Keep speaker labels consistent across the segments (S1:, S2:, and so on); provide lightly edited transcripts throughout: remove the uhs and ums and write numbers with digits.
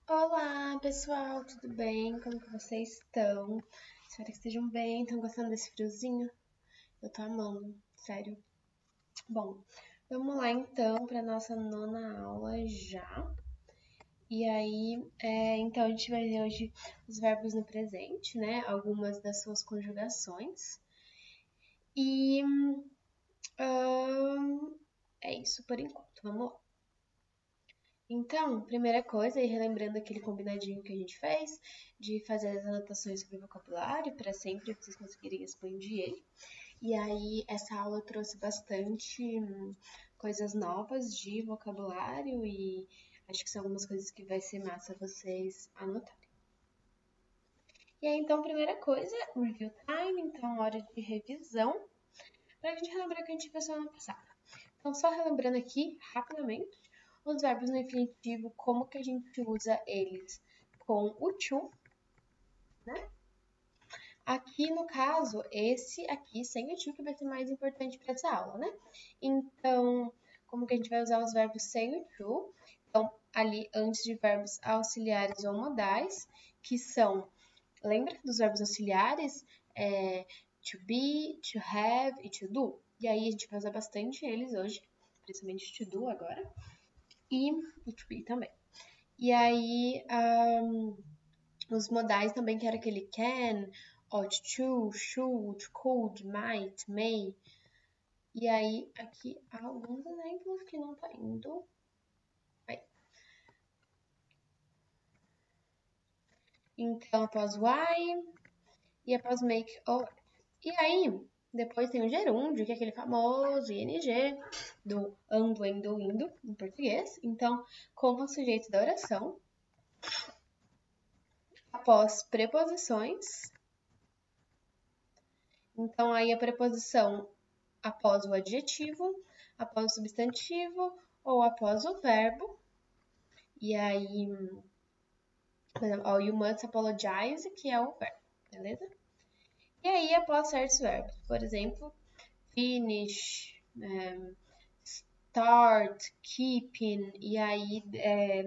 S1: Olá, pessoal, tudo bem? Como que vocês estão? Espero que estejam bem. Estão gostando desse friozinho? Eu tô amando, sério. Bom, vamos lá então para nossa nona aula já. E aí, então a gente vai ver hoje os verbos no presente, né? Algumas das suas conjugações. E é isso por enquanto. Vamos lá. Então, primeira coisa, e relembrando aquele combinadinho que a gente fez, de fazer as anotações sobre vocabulário, para sempre vocês conseguirem expandir ele. E aí, essa aula trouxe bastante coisas novas de vocabulário e acho que são algumas coisas que vai ser massa vocês anotarem. E aí, então, primeira coisa, review time, então, hora de revisão, para a gente relembrar o que a gente viu semana passada. Então, só relembrando aqui, rapidamente, os verbos no infinitivo, como que a gente usa eles com o to, né? Aqui, no caso, esse aqui sem o to que vai ser mais importante para essa aula, né? Então, como que a gente vai usar os verbos sem o to? Então, ali antes de verbos auxiliares ou modais, que são, lembra dos verbos auxiliares? To be, to have e to do. E aí a gente vai usar bastante eles hoje, principalmente to do agora, e o to be também. E aí, os modais também, que era aquele can, ought to, should, could, might, may. E aí, aqui, alguns exemplos que não tá indo. Aí. Então, após why e após make or. E aí, depois tem o gerúndio, que é aquele famoso ing do ando, endo, indo, em português. Então, como o sujeito da oração. Após preposições. Então, aí a preposição após o adjetivo, após o substantivo ou após o verbo. E aí, por exemplo, you must apologize, que é o verbo, beleza? E aí, após certos verbos, por exemplo, finish, start, keeping, e aí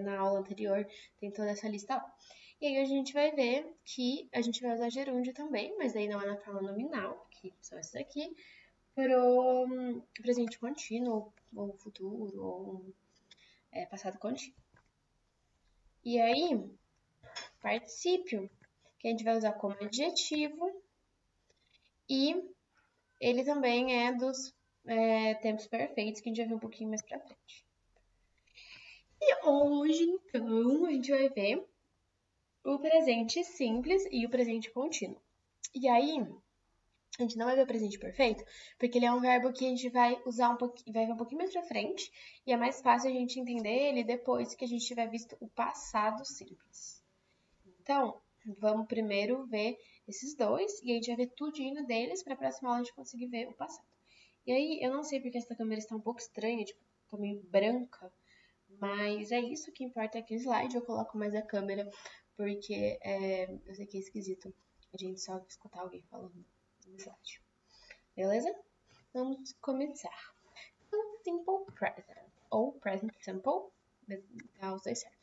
S1: na aula anterior tem toda essa lista lá. E aí a gente vai ver que a gente vai usar gerúndio também, mas aí não é na forma nominal, que são esses aqui, pro presente contínuo, ou futuro, ou passado contínuo. E aí, particípio, que a gente vai usar como adjetivo, e ele também é dos tempos perfeitos, que a gente vai ver um pouquinho mais pra frente. E hoje, então, a gente vai ver o presente simples e o presente contínuo. E aí, a gente não vai ver o presente perfeito, porque ele é um verbo que a gente vai usar um pouquinho, vai ver um pouquinho mais pra frente, e é mais fácil a gente entender ele depois que a gente tiver visto o passado simples. Então, vamos primeiro ver esses dois, e a gente vai ver tudinho deles, pra próxima aula a gente conseguir ver o passado. E aí, eu não sei porque essa câmera está um pouco estranha, tipo, tá meio branca, mas é isso que importa aqui no slide. Eu coloco mais a câmera, porque eu sei que é esquisito a gente só escutar alguém falando no slide. Beleza? Vamos começar. Simple present, ou present simple, tá os dois certos.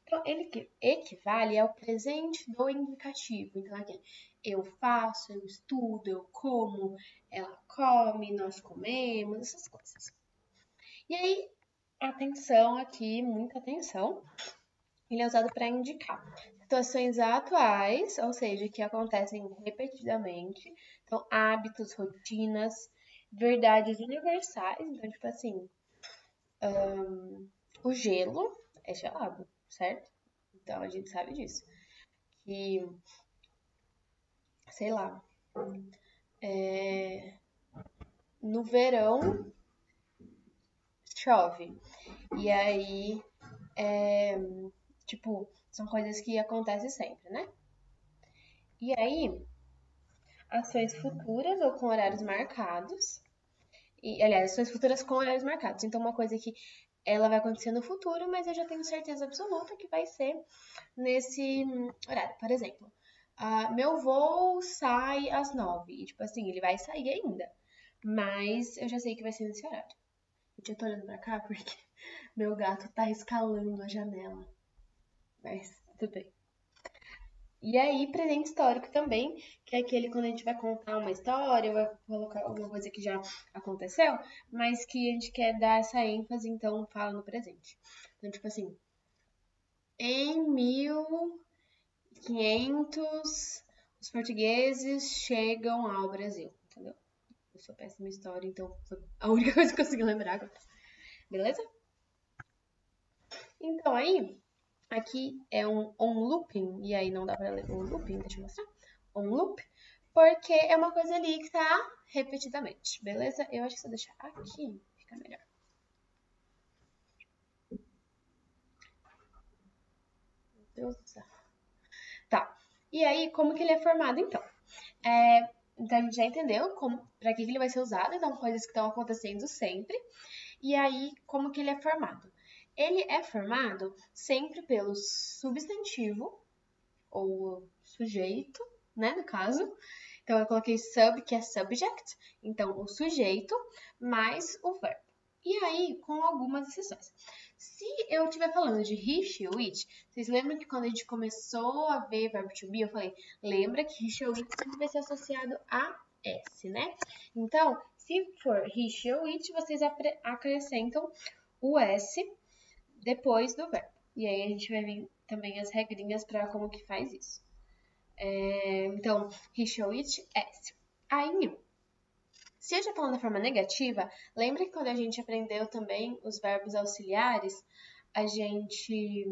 S1: Então, ele equivale ao presente do indicativo. Então, aqui, eu faço, eu estudo, eu como, ela come, nós comemos, essas coisas. E aí, atenção aqui, muita atenção. Ele é usado para indicar situações atuais, ou seja, que acontecem repetidamente. Então, hábitos, rotinas, verdades universais. Então, tipo assim, o gelo é gelado, certo? Então, a gente sabe disso. Que, sei lá, no verão chove. E aí, tipo, são coisas que acontecem sempre, né? E aí, ações futuras ou com horários marcados. E, aliás, ações futuras com horários marcados. Então, uma coisa que ela vai acontecer no futuro, mas eu já tenho certeza absoluta que vai ser nesse horário. Por exemplo, meu voo sai às 9. E, tipo assim, ele vai sair ainda. Mas eu já sei que vai ser nesse horário. Eu tô olhando pra cá porque meu gato tá escalando a janela. mas tudo bem. E aí, presente histórico também, que é aquele quando a gente vai contar uma história, ou vai colocar alguma coisa que já aconteceu, mas que a gente quer dar essa ênfase, então fala no presente. Então, tipo assim, em 1500, os portugueses chegam ao Brasil, entendeu? Eu sou péssima em história, então foi a única coisa que eu consegui lembrar agora. Beleza? Então aí, aqui é um on looping, e aí não dá pra ler o looping, deixa eu mostrar. On loop, porque é uma coisa ali que tá repetidamente, beleza? Eu acho que se eu deixar aqui, fica melhor. Meu Deus do céu. Tá. E aí, como que ele é formado, então? Então a gente já entendeu para que ele vai ser usado, então coisas que estão acontecendo sempre. E aí, como que ele é formado? Ele é formado sempre pelo substantivo, ou sujeito, né, no caso. Então eu coloquei sub, que é subject, então o sujeito, mais o verbo. E aí, com algumas exceções. Se eu estiver falando de he, she, it, vocês lembram que quando a gente começou a ver verbo to be, eu falei, lembra que he, she, it sempre vai ser associado a S, né? Então, se for he, she, it, vocês acrescentam o S depois do verbo. E aí a gente vai ver também as regrinhas para como que faz isso. Então, he, she, it, S. Aí, se eu já falando da forma negativa, lembra que quando a gente aprendeu também os verbos auxiliares, a gente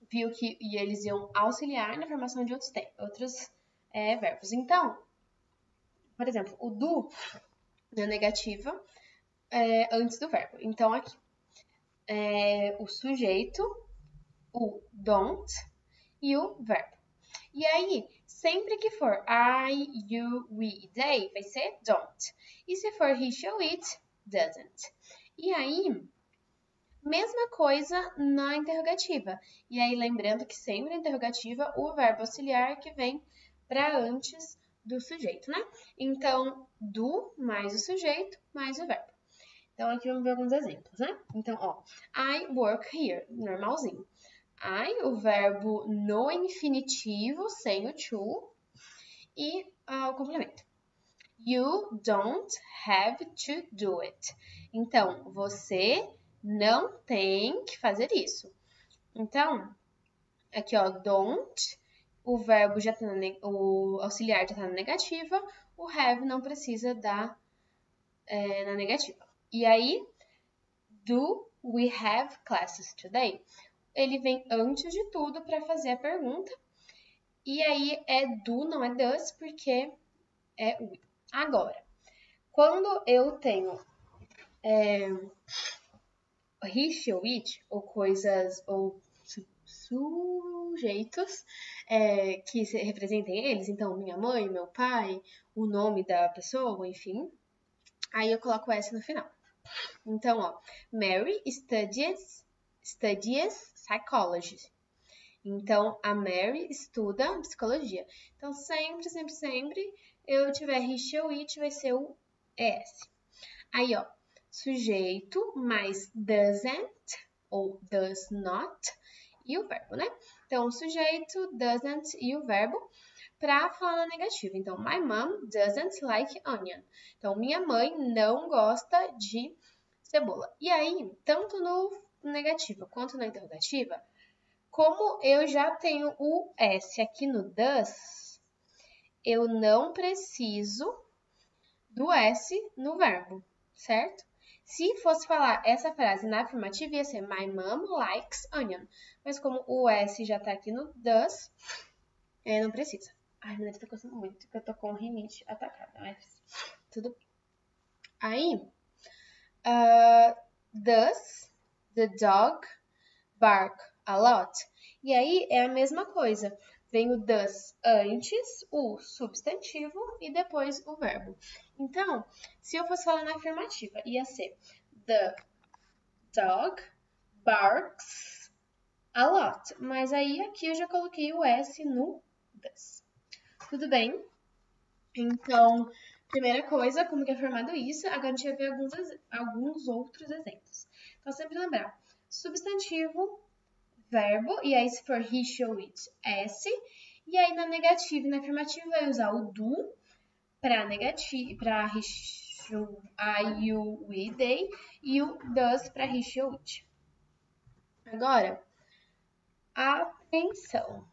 S1: viu que eles iam auxiliar na formação de outros verbos. Então, por exemplo, o do na negativa antes do verbo. Então, aqui, o sujeito, o don't e o verbo. E aí, sempre que for I, you, we e they, vai ser don't. E se for he, she, it, doesn't. E aí, mesma coisa na interrogativa. E aí, lembrando que sempre na interrogativa, o verbo auxiliar que vem para antes do sujeito, né? Então, do mais o sujeito mais o verbo. Então, aqui vamos ver alguns exemplos, né? Então, ó, I work here, normalzinho. I, o verbo no infinitivo, sem o to, e o complemento. You don't have to do it. Então, você não tem que fazer isso. Então, aqui ó, don't, o verbo já tá o auxiliar já tá na negativa, o have não precisa dar na negativa. E aí, do we have classes today? Ele vem antes de tudo para fazer a pergunta. E aí é do, não é does, porque é we. Agora, quando eu tenho he, she ou it, ou coisas, ou sujeitos que representem eles, então minha mãe, meu pai, o nome da pessoa, enfim, aí eu coloco S no final. Então, ó, Mary studies psychology. Então, a Mary estuda psicologia. Então, sempre eu tiver he, she ou it, vai ser o ES. Aí, ó, sujeito mais doesn't ou does not e o verbo, né? Então, sujeito, doesn't e o verbo para falar na negativa. Então, my mom doesn't like onion. Então, minha mãe não gosta de cebola. E aí, tanto no negativa quanto na interrogativa, como eu já tenho o S aqui no does, eu não preciso do S no verbo, certo? Se fosse falar essa frase na afirmativa, ia ser My mom likes onion. Mas como o S já tá aqui no does, não precisa. Ai, meu Deus, tá coçando muito, porque eu tô com rinite atacada, mas tudo bem. Aí, does the dog bark a lot? E aí é a mesma coisa. Vem o does antes, o substantivo e depois o verbo. Então, se eu fosse falar na afirmativa, ia ser the dog barks a lot. Mas aí aqui eu já coloquei o S no does. Tudo bem? Então, primeira coisa, como que é formado isso? Agora a gente vai ver alguns outros exemplos. Então, sempre lembrar, substantivo, verbo, e aí se for he, she ou it, S. E aí na negativa e na afirmativa vai usar o do para negativo, para he, she, I, you, we, they, e o does para he, she ou it. Agora, atenção!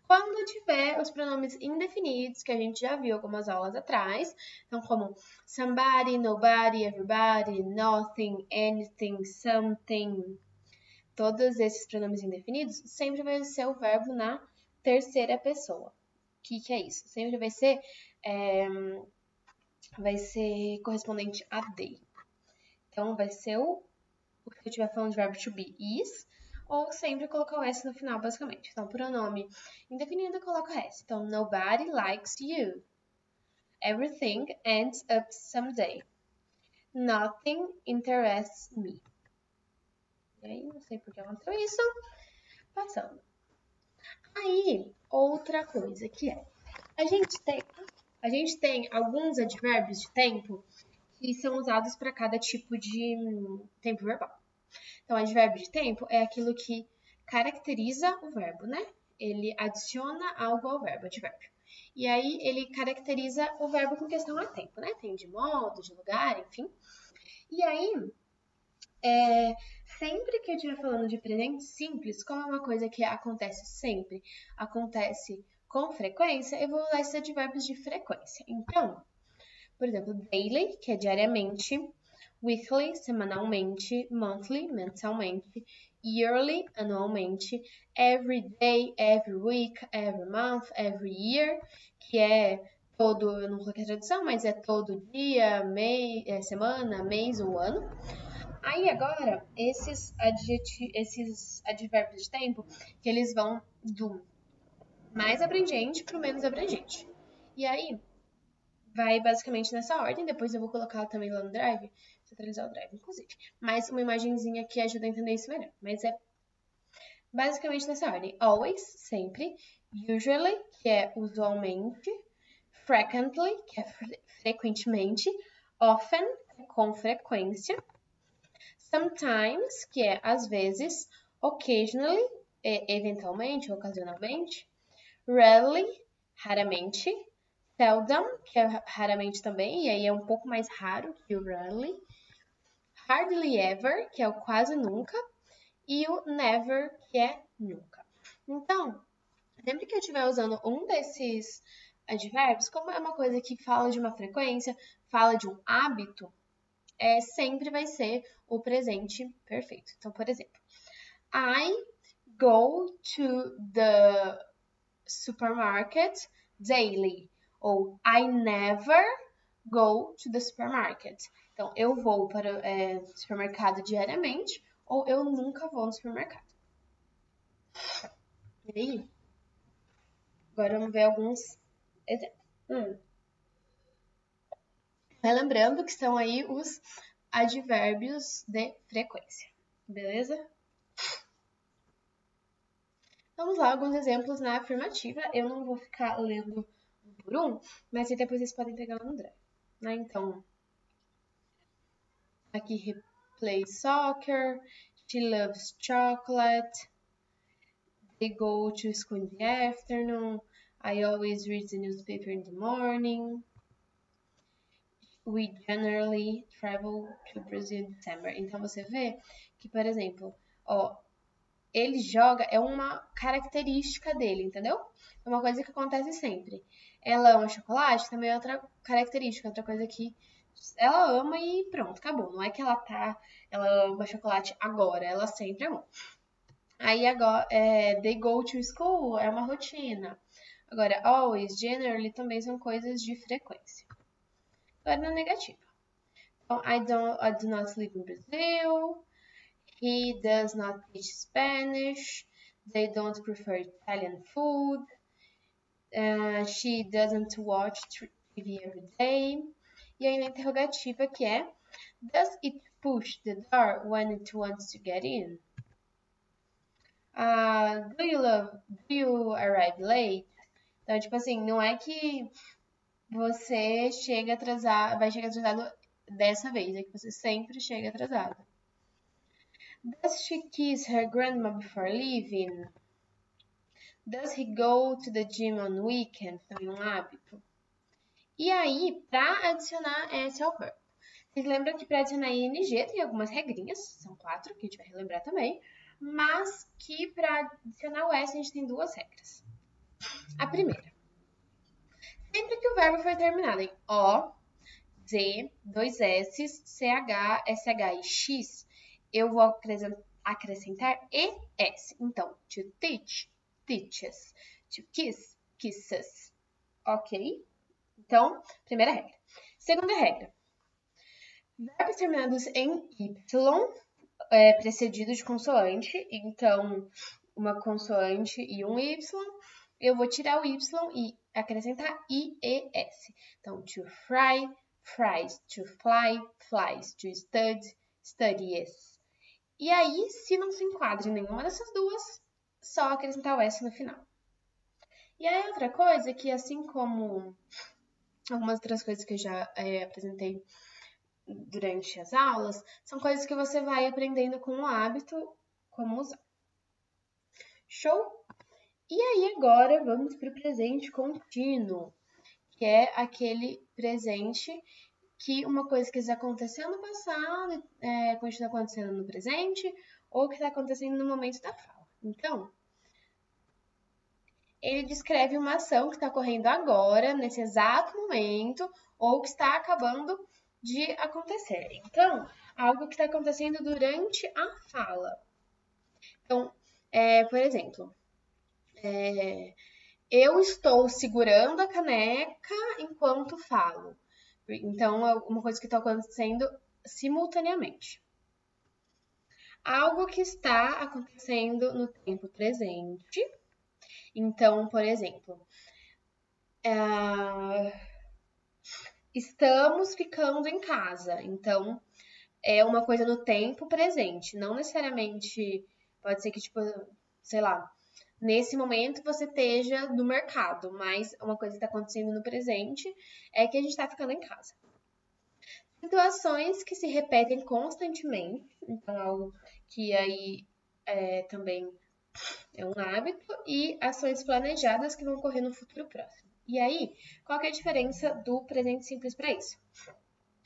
S1: Quando tiver os pronomes indefinidos, que a gente já viu algumas aulas atrás, então como somebody, nobody, everybody, nothing, anything, something, todos esses pronomes indefinidos, sempre vai ser o verbo na terceira pessoa. O que é isso? Sempre vai ser correspondente a they. Então, vai ser se eu estiver falando de verbo to be, is, ou sempre colocar o S no final, basicamente. Então, pronome indefinido, coloca S. Então, nobody likes you. Everything ends up someday. Nothing interests me. E aí, não sei por que aconteceu isso. Passando. Aí, outra coisa que é, a gente tem alguns advérbios de tempo que são usados para cada tipo de tempo verbal. Então, advérbio de tempo é aquilo que caracteriza o verbo, né? Ele adiciona algo ao verbo, advérbio. E aí, ele caracteriza o verbo com questão a tempo, né? Tem de modo, de lugar, enfim. E aí, sempre que eu estiver falando de presente simples, como é uma coisa que acontece sempre, acontece com frequência, eu vou usar esses advérbios de frequência. Então, por exemplo, daily, que é diariamente, weekly, semanalmente, monthly, mensalmente, yearly, anualmente, every day, every week, every month, every year, que é todo, eu não coloquei a tradução, mas é todo dia, mês, semana, mês ou ano. Aí agora, esses advérbios de tempo, que eles vão do mais abrangente para o menos abrangente. E aí, vai basicamente nessa ordem, depois eu vou colocar também lá no Drive, centralizar o Drive, inclusive. Mas uma imagenzinha que ajuda a entender isso melhor. Mas é basicamente nessa ordem. Always, sempre. Usually, que é usualmente. Frequently, que é frequentemente. Often, com frequência. Sometimes, que é às vezes. Occasionally, eventualmente, ocasionalmente. Rarely, raramente. Seldom, que é raramente também, e aí é um pouco mais raro que o rarely. Hardly ever, que é o quase nunca. E o never, que é nunca. Então, sempre que eu estiver usando um desses advérbios, como é uma coisa que fala de uma frequência, fala de um hábito, sempre vai ser o presente perfeito. Então, por exemplo, I go to the supermarket daily. Ou I never go to the supermarket. Então, eu vou para o supermercado diariamente ou eu nunca vou no supermercado. E aí? Agora vamos ver alguns exemplos. Lembrando que são aí os advérbios de frequência. Beleza? Vamos lá, alguns exemplos na afirmativa. Eu não vou ficar lendo um por um, mas depois vocês podem pegar lá no Drive. Né? Então, aqui he plays soccer, she loves chocolate, they go to school in the afternoon, I always read the newspaper in the morning, we generally travel to Brazil in December. Então você vê que, por exemplo, ele joga, é uma característica dele, entendeu? É uma coisa que acontece sempre. Ela ama chocolate, também é outra característica, outra coisa que ela ama e pronto, acabou. Não é que ela ama chocolate agora, ela sempre amou. Aí agora, they go to school é uma rotina. Agora, always, generally também são coisas de frequência. Agora na negativa. Então, I do not live in Brazil. He does not teach Spanish. They don't prefer Italian food. She doesn't watch TV every day. E aí na interrogativa que é does it push the door when it wants to get in? Do you arrive late? Então, tipo assim, não é que você vai chegar atrasado dessa vez, é que você sempre chega atrasado. Does she kiss her grandma before leaving? Does he go to the gym on weekends? Também um hábito. E aí, para adicionar S ao verbo. Vocês lembram que para adicionar ing tem algumas regrinhas, são 4, que a gente vai relembrar também, mas que para adicionar o S a gente tem 2 regras. A primeira, sempre que o verbo for terminado em O, Z, 2 S, CH, SH e X, eu vou acrescentar ES. Então, to teach, teaches, to kiss, kisses. Ok? Então, primeira regra. Segunda regra. Verbos terminados em Y, precedidos de consoante. Então, uma consoante e um Y. Eu vou tirar o Y e acrescentar IES. Então, to fry, fries, to fly, flies, to study, studies. E aí, se não se enquadra em nenhuma dessas duas, só acrescentar o S no final. E aí, outra coisa é que, assim como algumas outras coisas que eu já apresentei durante as aulas, são coisas que você vai aprendendo com o hábito, como usar. Show? E aí, agora, vamos para o presente contínuo, que é aquele presente que uma coisa que já aconteceu no passado continua acontecendo no presente ou que está acontecendo no momento da fala. Então, ele descreve uma ação que está ocorrendo agora, nesse exato momento, ou que está acabando de acontecer. Então, algo que está acontecendo durante a fala. Então, por exemplo, eu estou segurando a caneca enquanto falo. Então, é uma coisa que está acontecendo simultaneamente. Algo que está acontecendo no tempo presente. Então, por exemplo, estamos ficando em casa. Então, é uma coisa no tempo presente. Não necessariamente pode ser que, tipo, sei lá, nesse momento você esteja no mercado, mas uma coisa que está acontecendo no presente é que a gente está ficando em casa. Situações que se repetem constantemente, então algo que aí também é um hábito, e ações planejadas que vão ocorrer no futuro próximo. E aí, qual que é a diferença do presente simples para isso?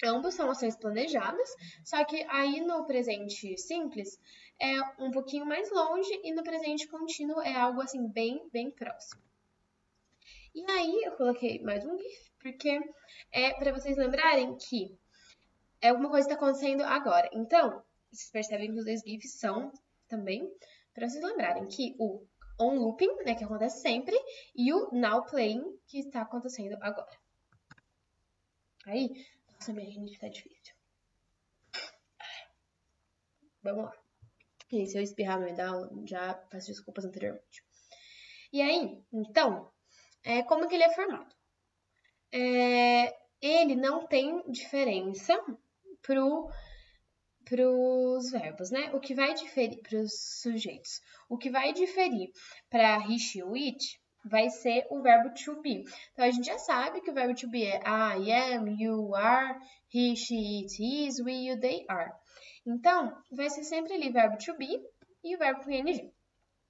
S1: Ambos são ações planejadas, só que aí no presente simples é um pouquinho mais longe e no presente contínuo é algo assim bem próximo. E aí eu coloquei mais um GIF, porque é para vocês lembrarem que é alguma coisa que está acontecendo agora. Então, vocês percebem que os 2 GIFs são também para vocês lembrarem que o on looping, né, que acontece sempre, e o now playing, que está acontecendo agora. Aí, nossa, minha rinite tá difícil. Vamos lá. E se eu espirrar no meio da aula, já peço desculpas anteriormente. E aí, então, como que ele é formado? Ele não tem diferença para os verbos, né? O que vai diferir para os sujeitos. O que vai diferir para he, she, it vai ser o verbo to be. Então a gente já sabe que o verbo to be é I am, you are, he, she, it is, we, you, they are. Então vai ser sempre ali verbo to be e o verbo com ing.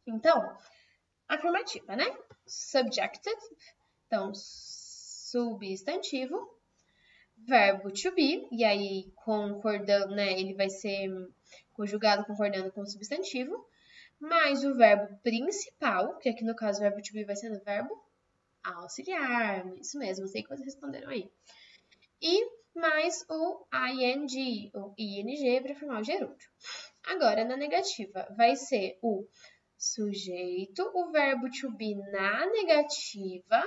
S1: Então, afirmativa, né? Subjective, então substantivo, verbo to be, e aí concordando, né, ele vai ser conjugado concordando com o substantivo, mais o verbo principal, que aqui no caso o verbo to be vai ser o verbo auxiliar, isso mesmo, sei que vocês responderam aí. E mais o ing, ou ing para formar o gerúndio. Agora, na negativa, vai ser o sujeito, o verbo to be na negativa,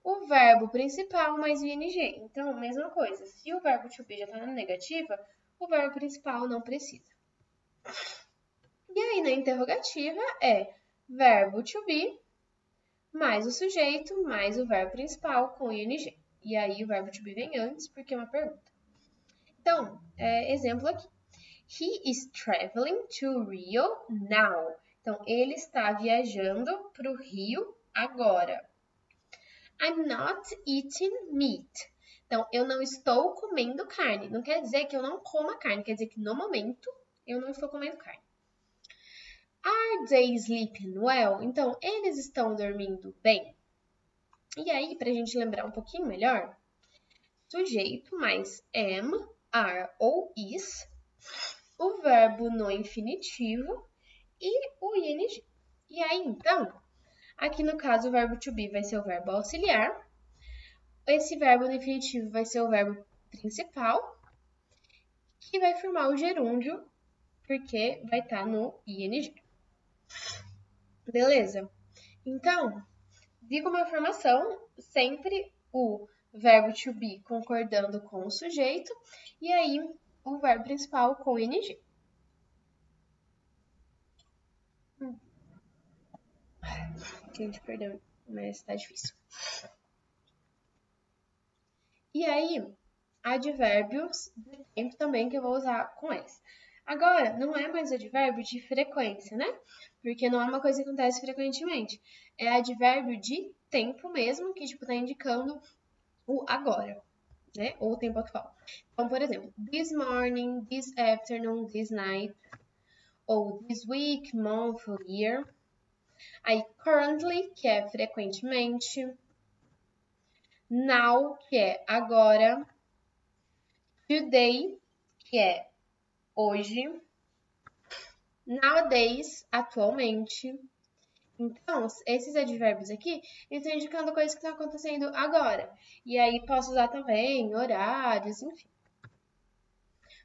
S1: o verbo principal mais o ing. Então, mesma coisa. Se o verbo to be já está na negativa, o verbo principal não precisa. E aí, na interrogativa, é verbo to be mais o sujeito mais o verbo principal com ing. E aí, o verbo to be vem antes, porque é uma pergunta. Então, exemplo aqui. He is traveling to Rio now. Então, ele está viajando para o Rio agora. I'm not eating meat. Então, eu não estou comendo carne. Não quer dizer que eu não coma carne, quer dizer que no momento Eu não estou comendo carne. Are they sleeping well? Então, eles estão dormindo bem? E aí, pra gente lembrar um pouquinho melhor, sujeito mais am, are ou is, o verbo no infinitivo e o ing. E aí, então, aqui no caso o verbo to be vai ser o verbo auxiliar, esse verbo no infinitivo vai ser o verbo principal, que vai formar o gerúndio, porque vai estar no ing. Beleza? Então, diga uma formação, sempre o verbo to be concordando com o sujeito, e aí o verbo principal com ing. Gente, perdão, mas tá difícil. E aí, advérbios de tempo também que eu vou usar com esse. Agora, não é mais advérbio de frequência, né? Porque não é uma coisa que acontece frequentemente. É advérbio de tempo mesmo, que tipo tá indicando o agora, né? Ou o tempo atual. Então, por exemplo, this morning, this afternoon, this night, ou this week, month, year. Aí, currently, que é frequentemente. Now, que é agora. Today, que é hoje. Nowadays, atualmente. Então, esses advérbios aqui, eles estão indicando coisas que estão acontecendo agora. E aí, posso usar também horários, enfim.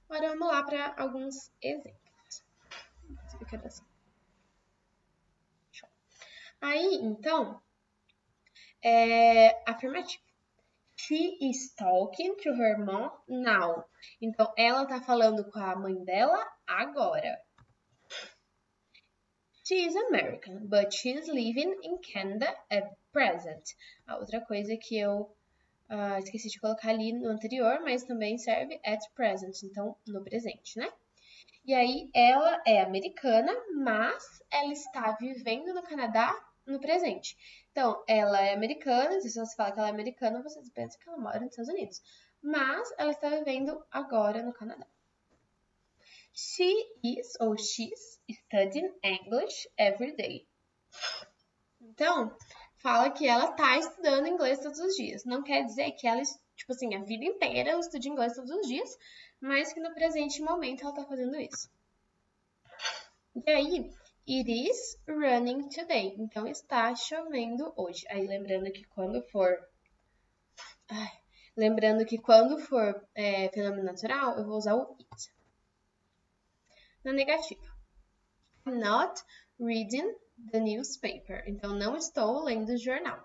S1: Agora, vamos lá para alguns exemplos. Aí, então, afirmativo. She is talking to her mom now. Então, ela tá falando com a mãe dela agora. She is American, but she is living in Canada at present. A outra coisa que eu esqueci de colocar ali no anterior, mas também serve at present, então no presente, né? E aí, ela é americana, mas ela está vivendo no Canadá no presente. Então, ela é americana, se você fala que ela é americana, vocês pensam que ela mora nos Estados Unidos. Mas ela está vivendo agora no Canadá. She is ou she's studying English every day. Então, fala que ela está estudando inglês todos os dias. Não quer dizer que ela, tipo assim, a vida inteira ela estuda inglês todos os dias, mas que no presente momento ela está fazendo isso. E aí, it is running today. Então, está chovendo hoje. Aí, lembrando que quando for fenômeno natural, eu vou usar o it. Na negativa. I'm not reading the newspaper. Então, não estou lendo o jornal.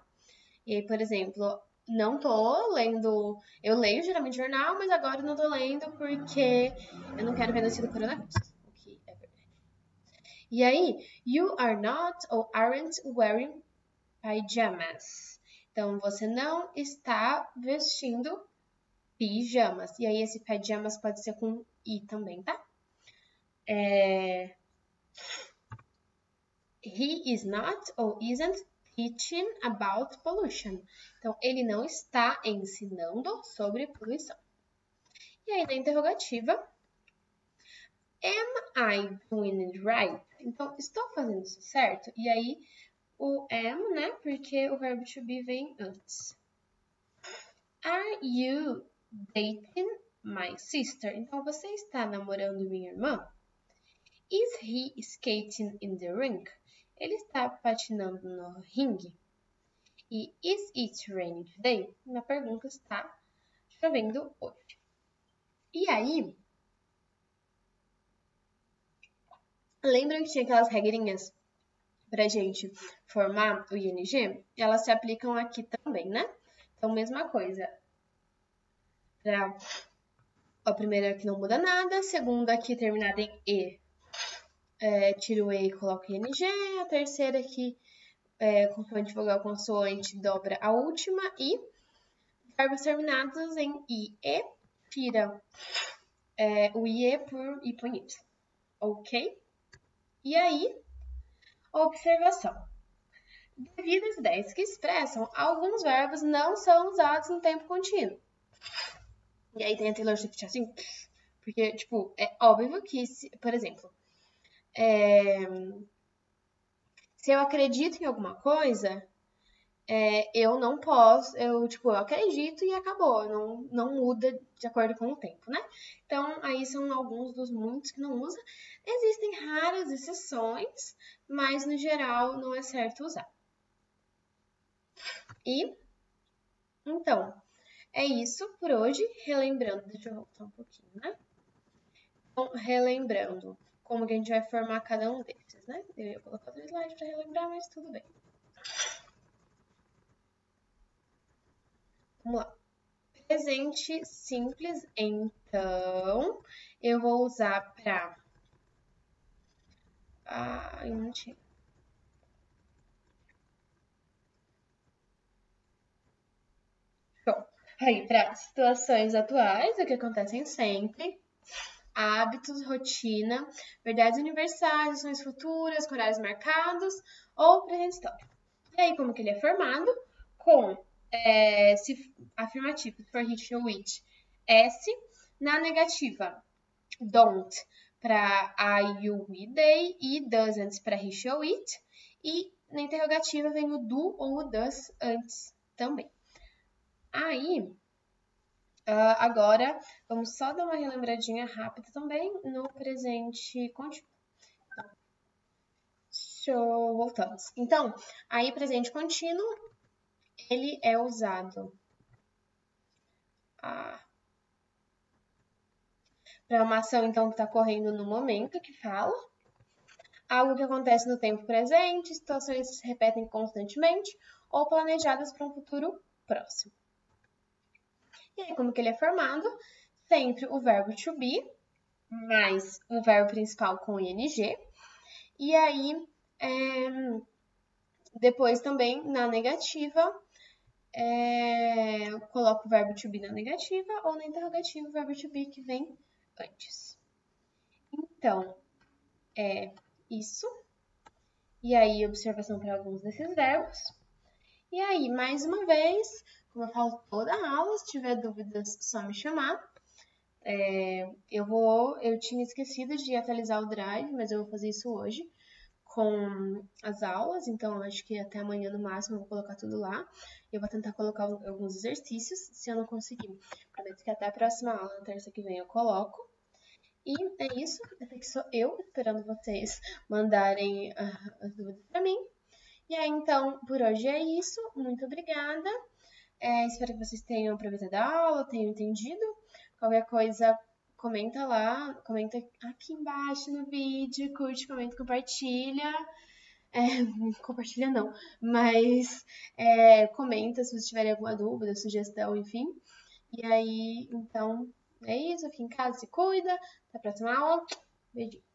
S1: E aí, por exemplo, não estou lendo... Eu leio geralmente jornal, mas agora não estou lendo porque eu não quero ver notícia do coronavírus. O que é verdade. E aí, you are not or aren't wearing pajamas. Então, você não está vestindo pijamas. E aí, esse pajamas pode ser com i também, tá? He is not or isn't teaching about pollution. Então, ele não está ensinando sobre poluição. E aí, na interrogativa, am I doing it right? Então, estou fazendo isso certo? E aí, o am, né? Porque o verbo to be vem antes. Are you dating my sister? Então, você está namorando minha irmã? Is he skating in the rink? Ele está patinando no ringue? E is it raining today? Na pergunta está chovendo hoje. E aí, lembram que tinha aquelas regrinhas pra gente formar o ING? Elas se aplicam aqui também, né? Então, mesma coisa. A primeira aqui não muda nada, a segunda aqui terminada em E, tiro o E e coloco ING, a terceira aqui, consoante, vogal, consoante, dobra a última e verbos terminados em IE, tira o IE por I põe Y, ok? E aí, observação. Devido às ideias que expressam, alguns verbos não são usados no tempo contínuo. E aí tem a Taylor Swift assim, Porque, tipo, é óbvio que, por exemplo, se eu acredito em alguma coisa, eu não posso, tipo, eu acredito e acabou, não muda de acordo com o tempo, né? Então, aí são alguns dos muitos que não usa. Existem raras exceções, mas no geral não é certo usar. E, então, é isso por hoje. Relembrando, deixa eu voltar um pouquinho, né? Então, relembrando como que a gente vai formar cada um desses, né? Eu ia colocar outro slide para relembrar, mas tudo bem. Vamos lá. Presente simples, então, eu vou usar para... um minutinho. Show. Aí, para situações atuais, o que acontecem sempre, hábitos, rotina, verdades universais, ações futuras, horários marcados ou presente histórico. E aí, como que ele é formado? Com se afirmativo, for he, she, which, S. Na negativa, don't para I, you, we, they e doesn't para he, she, it. E na interrogativa vem o do ou o does antes também. Aí, agora, vamos só dar uma relembradinha rápida também no presente contínuo. Show, voltamos. Então, aí presente contínuo, ele é usado para uma ação, então, que está correndo no momento que fala. Algo que acontece no tempo presente, situações que se repetem constantemente ou planejadas para um futuro próximo. E aí, como que ele é formado? Sempre o verbo to be, mais o verbo principal com ing. E aí, depois também, na negativa, eu coloco o verbo to be na negativa ou na interrogativa o verbo to be que vem antes. Então, é isso. E aí, observação para alguns desses verbos. E aí, mais uma vez, como eu falo toda a aula, se tiver dúvidas, só me chamar. Eu tinha esquecido de atualizar o Drive, mas eu vou fazer isso hoje com as aulas, então acho que até amanhã no máximo eu vou colocar tudo lá. Eu vou tentar colocar alguns exercícios, se eu não conseguir. Prometo que até a próxima aula, na terça que vem, eu coloco. E é isso, até que sou eu esperando vocês mandarem as dúvidas para mim. E aí, então, por hoje é isso. Muito obrigada. Espero que vocês tenham aproveitado a aula, tenham entendido. Qualquer coisa, comenta lá, comenta aqui embaixo no vídeo, curte, comenta, compartilha. Compartilha não, mas comenta se vocês tiverem alguma dúvida, sugestão, enfim. E aí, então, é isso. Fique em casa, se cuida. Até a próxima aula. Beijinho.